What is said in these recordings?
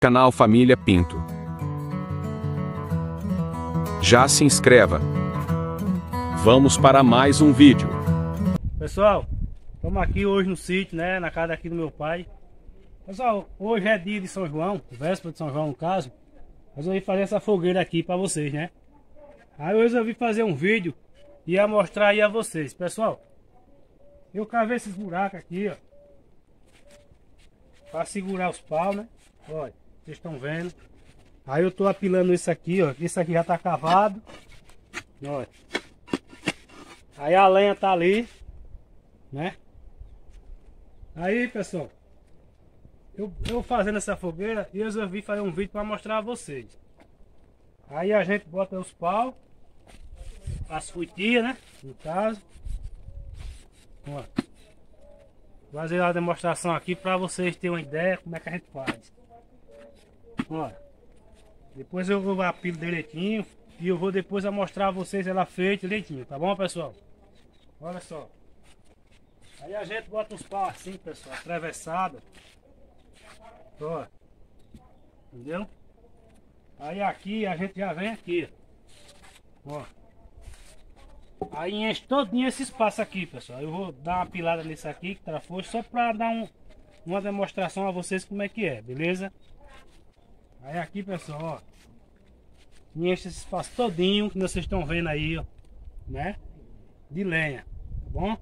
Canal Família Pinto. Já se inscreva. Vamos para mais um vídeo. Pessoal, estamos aqui hoje no sítio, né? Na casa aqui do meu pai. Pessoal, hoje é dia de São João, véspera de São João no caso. Mas eu vim fazer essa fogueira aqui para vocês, né? Aí hoje eu vim fazer um vídeo e ia mostrar aí a vocês. Pessoal, eu cavei esses buracos aqui, ó, para segurar os paus, né? Olha, vocês estão vendo. Aí eu tô apilando isso aqui, ó. Isso aqui já tá cavado. Olha. Aí a lenha tá ali, né? Aí, pessoal, eu fazendo essa fogueira, eu resolvi fazer um vídeo para mostrar a vocês. Aí a gente bota os paus, as fuitias, né? No caso. Ó. Vou fazer a demonstração aqui para vocês terem uma ideia como é que a gente faz. Ó. Depois eu vou apilo direitinho e eu vou depois mostrar a vocês ela feita direitinho, tá bom, pessoal? Olha só. Aí a gente bota os paus assim, pessoal, atravessado. Ó. Entendeu? Aí aqui a gente já vem aqui. Ó. Aí enche todinho esse espaço aqui, pessoal. Eu vou dar uma pilada nisso aqui, que tá forte, só para dar uma demonstração a vocês como é que é, beleza? Aí aqui, pessoal, ó, enche esse espaço todinho que vocês estão vendo aí, ó, né? De lenha, tá bom?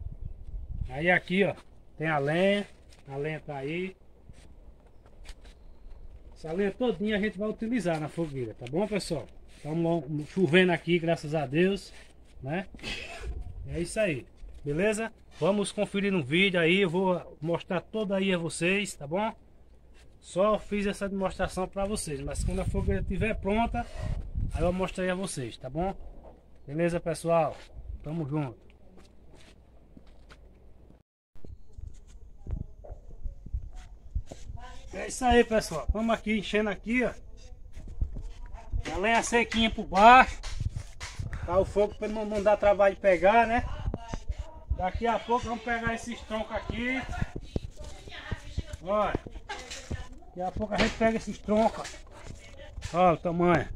Aí aqui, ó, tem a lenha tá aí. Essa lenha todinha a gente vai utilizar na fogueira, tá bom, pessoal? Estamos chovendo aqui, graças a Deus, né? É isso aí, beleza? Vamos conferir no vídeo aí, eu vou mostrar toda aí a vocês, tá bom? Só fiz essa demonstração para vocês, mas quando a fogueira estiver pronta, aí eu mostrarei a vocês, tá bom? Beleza, pessoal? Tamo junto. É isso aí, pessoal. Vamos aqui enchendo aqui, ó. A lenha sequinha por baixo. Tá o fogo para não dar trabalho de pegar, né? Daqui a pouco vamos pegar esses troncos aqui. Olha. Daqui a pouco a gente pega esses troncos. Olha o tamanho.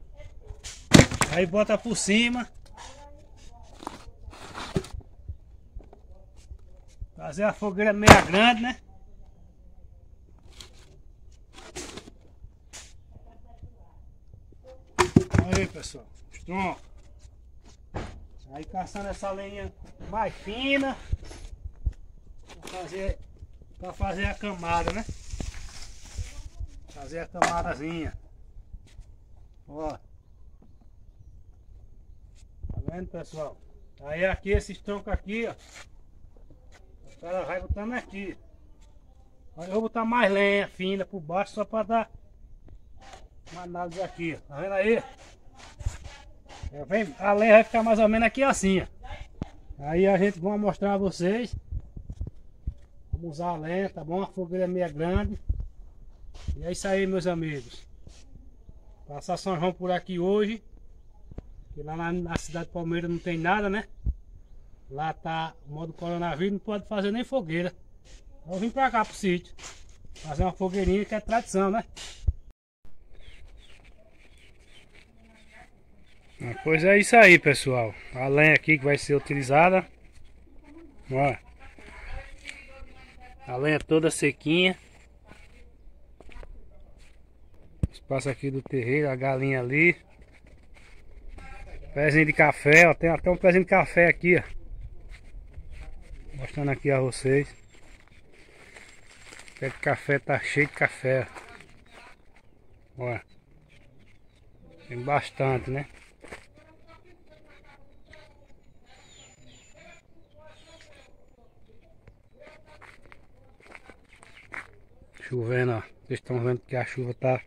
Aí bota por cima. Fazer a fogueira meia grande, né? Aí, pessoal, os troncos. Aí caçando essa lenha mais fina para fazer a camada, né? Fazer a camadazinha. Ó. Tá vendo, pessoal? Aí aqui esses troncos aqui, ó. O cara vai botando aqui. Aí eu vou botar mais lenha fina por baixo só para dar uma análise aqui, ó. Tá vendo aí? A lenha vai ficar mais ou menos aqui assim, ó. Aí a gente vai mostrar a vocês. Vamos usar a lenha, tá bom? A fogueira é meia grande. E é isso aí, meus amigos. Passar São João por aqui hoje. Que lá na cidade de Palmeiras não tem nada, né? Lá tá o modo coronavírus, não pode fazer nem fogueira. Eu vim pra cá pro sítio fazer uma fogueirinha que é tradição, né? Pois é isso aí, pessoal. A lenha aqui que vai ser utilizada. Ó. A lenha toda sequinha. Espaço aqui do terreiro, a galinha ali. Pezinho de café, ó. Tem até um pezinho de café aqui, ó. Mostrando aqui a vocês. O pé de café tá cheio de café. Ó. Tem bastante, né? Chovendo, ó. Vocês estão vendo que a chuva tá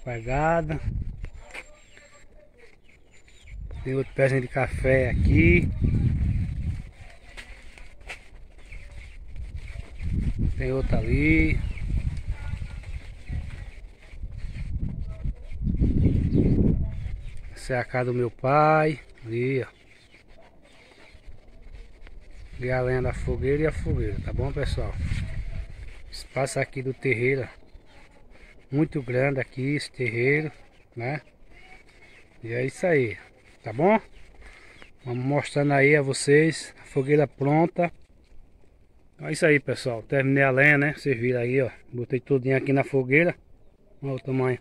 pegada. Tem outro pezinho de café aqui. Tem outro ali. Essa é a casa do meu pai. Ali, ó. E a lenha da fogueira e a fogueira, tá bom, pessoal? Espaço aqui do terreiro, muito grande aqui, esse terreiro, né? E é isso aí, tá bom? Vamos mostrando aí a vocês a fogueira pronta. É isso aí, pessoal. Terminei a lenha, né? Vocês viram aí, ó. Botei tudinho aqui na fogueira. Olha o tamanho.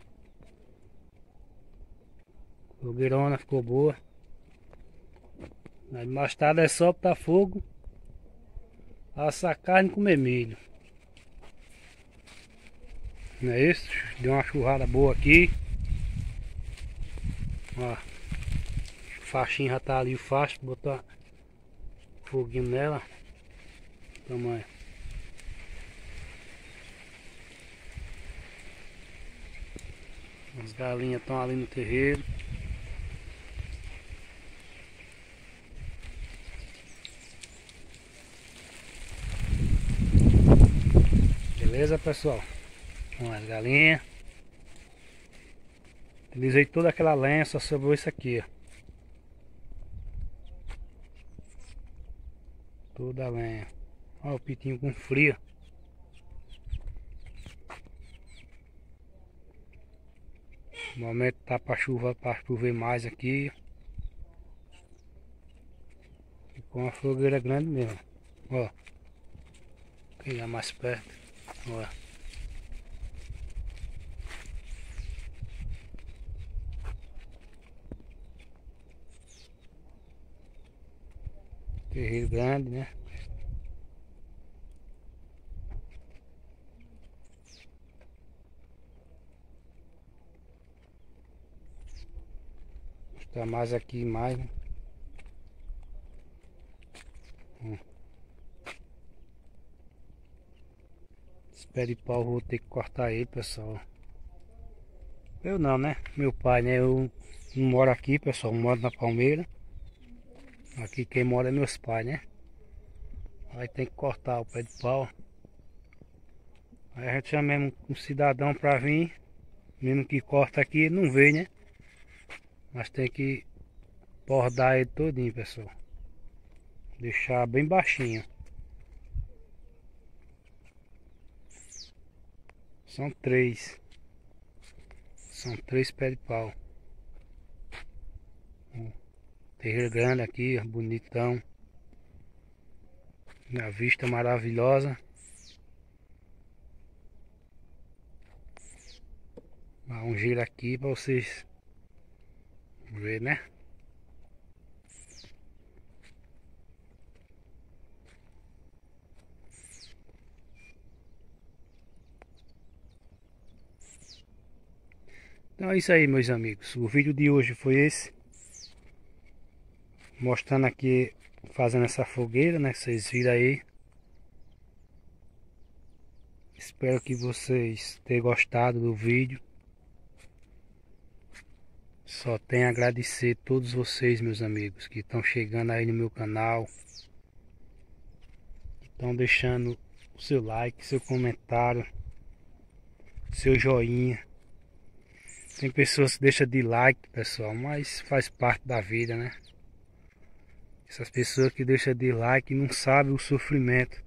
Fogueirona, ficou boa. Aí mais tarde é só botar fogo, assar carne e comer milho. Não é isso? Deu uma churrada boa aqui. Ó. O faixinho já tá ali, o facho. Botar foguinho nela. Tamanho. As galinhas estão ali no terreiro. Beleza, pessoal? Com as galinhas. Utilizei toda aquela lenha, só sobrou isso aqui, ó. Toda a lenha. Olha o pitinho com frio. No momento tá para chover mais aqui. Ficou uma fogueira grande mesmo. Ó. Quem é mais perto. Ó. Terreiro grande, né? Mostrar mais aqui, mais, né? Esse pé de pau eu vou ter que cortar ele, pessoal. Eu não, né? Meu pai, né? Eu não moro aqui, pessoal. Eu moro na Palmeira. Aqui quem mora é meus pais, né? Aí tem que cortar o pé de pau. Aí a gente chama mesmo um cidadão pra vir. Mesmo que corta aqui, ele não vê, né? Mas tem que bordar ele todinho, pessoal. Deixar bem baixinho. São três. São 3 pés de pau. Terreiro grande aqui, bonitão. A vista maravilhosa. Dá um giro aqui para vocês ver, né? Então é isso aí, meus amigos. O vídeo de hoje foi esse. Mostrando aqui, fazendo essa fogueira, né? Vocês viram aí. Espero que vocês tenham gostado do vídeo. Só tenho a agradecer a todos vocês, meus amigos, que estão chegando aí no meu canal. Estão deixando o seu like, seu comentário, seu joinha. Tem pessoas que deixam de like, pessoal, mas faz parte da vida, né? Essas pessoas que deixam de like não sabem o sofrimento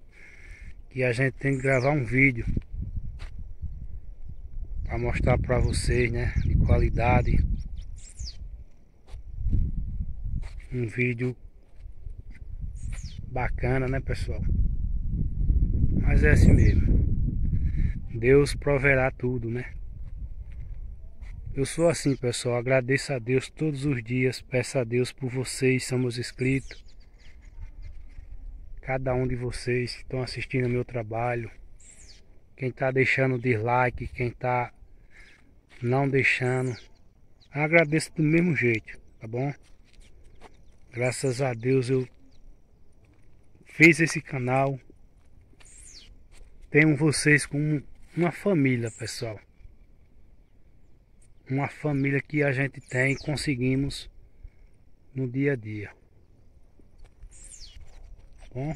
que a gente tem que gravar um vídeo para mostrar para vocês, né? De qualidade. Um vídeo bacana, né, pessoal? Mas é assim mesmo. Deus proverá tudo, né? Eu sou assim, pessoal. Agradeço a Deus todos os dias. Peço a Deus por vocês, somos inscritos. Cada um de vocês que estão assistindo ao meu trabalho. Quem está deixando dislike, quem está não deixando. Agradeço do mesmo jeito, tá bom? Graças a Deus eu fiz esse canal. Tenho vocês como uma família, pessoal. Uma família que a gente tem e conseguimos no dia a dia. Tá bom?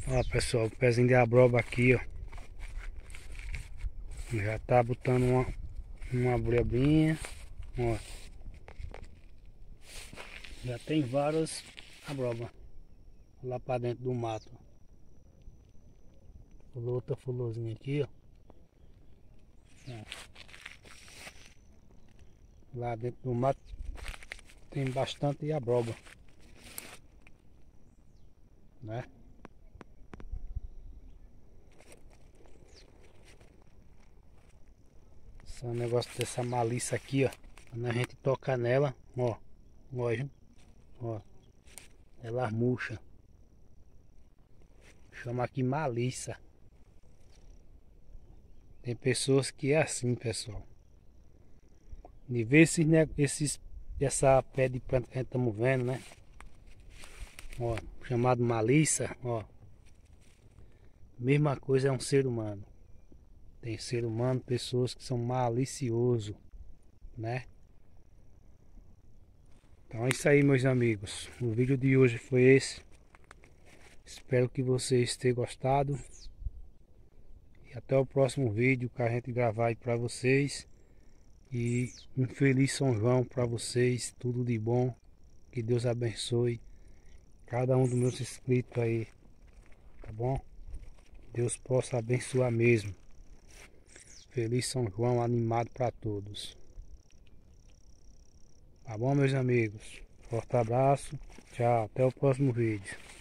Ó, pessoal, o pezinho de abroba aqui, ó. Já tá botando uma abrobinha. Ó. Já tem várias abrobas lá pra dentro do mato. Pulou outra florzinha aqui, ó. Lá dentro do mato tem bastante abóbora, né? Esse é um negócio dessa malícia aqui, ó. Quando a gente toca nela, ó, ó, ela murcha. Chama aqui malícia. Tem pessoas que é assim, pessoal. De ver essa pé de planta que a gente estamos vendo, né? Ó, chamado malícia, ó. Mesma coisa é um ser humano. Tem ser humano, pessoas que são maliciosos, né? Então é isso aí, meus amigos. O vídeo de hoje foi esse. Espero que vocês tenham gostado. E até o próximo vídeo que a gente gravar aí pra vocês. E um feliz São João pra vocês. Tudo de bom. Que Deus abençoe cada um dos meus inscritos aí. Tá bom? Deus possa abençoar mesmo. Feliz São João animado para todos. Tá bom, meus amigos? Forte abraço. Tchau. Até o próximo vídeo.